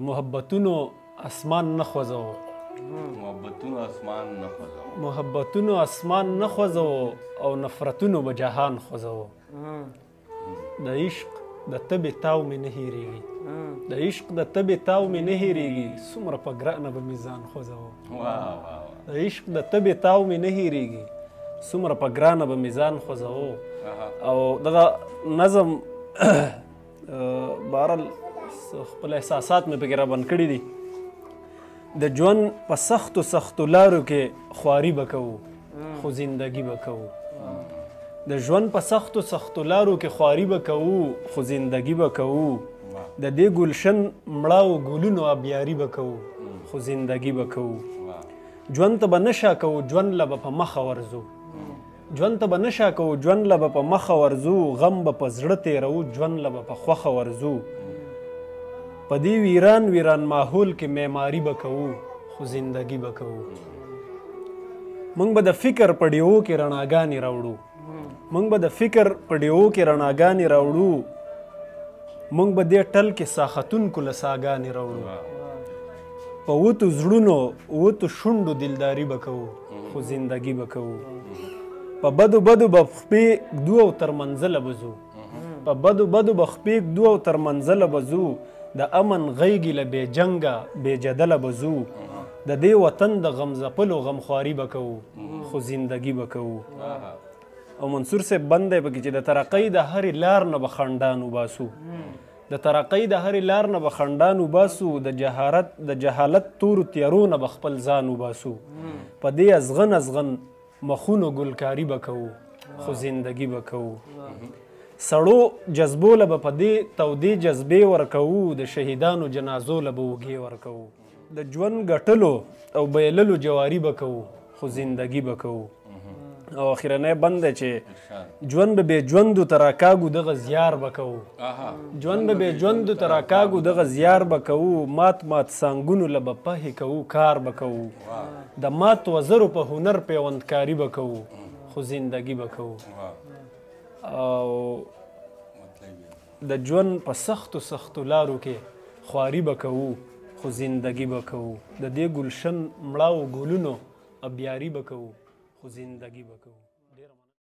محبتونو اسمان نه خوځو محبتونو اسمان نه خوځو او نفرتونو به جهان خوځو د عشق د تبې تاو مې نه هېرېږي د عشق د تبې تاو مې نه هېرېږي څومره په ګرانه به مې ځان خوځو د عشق د تبې تاو مې نه هېرېږي څومره په ګرانه به مې ځان خوځو او دغه نظم بهرحال خپل احساسات مې پکې رابند کړي دي د ژوند په سختو سختو لارو کې خواري به کوو خو زندګي به کوو د ژوند په سختو سختو لارو کې خواري به کوو خو زندګي به کوو د دې ګلشن مړاو ګلونو آبیاري به کوو خو زندګي به کوو ژوند ته به نشه کوو ژوند له به په مخه ورځو ژوند ته به نشه کوو ژوند له به په مخه ورځو غم به په زړه تېرو ژوند له به په خوښه ورځو په دې ویران ویران ماحول کې معماري به کوو خو زندګي به کوو موږ به د فکر په ډیوو کې رڼاګانې راوړو موږ به د فکر په ډیوو کې رڼاګانې راوړو موږ به دې ټل کې ساختونکو له ساګانې راوړو په وتو زړونو وتو شونډو دلداري به کوو خو زندګي به کوو په بدو بدو به خپې ږدو او تر منزله به ځو په بدو بدو به خپې ږدو او تر منزله به ځو د امن غیږې له بې جنګه بې جدله به ځو د دې وطن د غم ځپلو غمخواري به کوو خو زندګي به کوو او منصور صاحب بند دی پکې چې د ترقۍ د هرې لار نه به خنډان وباسو د ترقۍ د هرې لار نه به خنډان وباسو د جهالت تورو تیارو نه به خپل ځان وباسو په دې ازغن ازغن مخونو ګلکاري به کوو خو زندګي به کوو سړو جذبو له به په دې تودې جذبې ورکوو د شهیدانو جنازو له به اوږې ورکوو د ژوند ګټلو او بیللو جواري به کوو خو زندګي به کوو او اخرنی بند دی چې ژوند به بې ژوندو ته راکاږو دغه زیار به کوو ژوند به بې ژوندو ته راکاږو دغه زیار به کوو مات مات سانګونو له به پهې کوو کار به کوو د مات وزرو په هنر پیوندکاري به کوو خو زندګي به کوو او د ژوند په سختو سختو لارو کې خواري به کوو خو زندګي به کوو د دې ګلشن مړاو ګلونو ابیاري به کوو خو زندگی بکو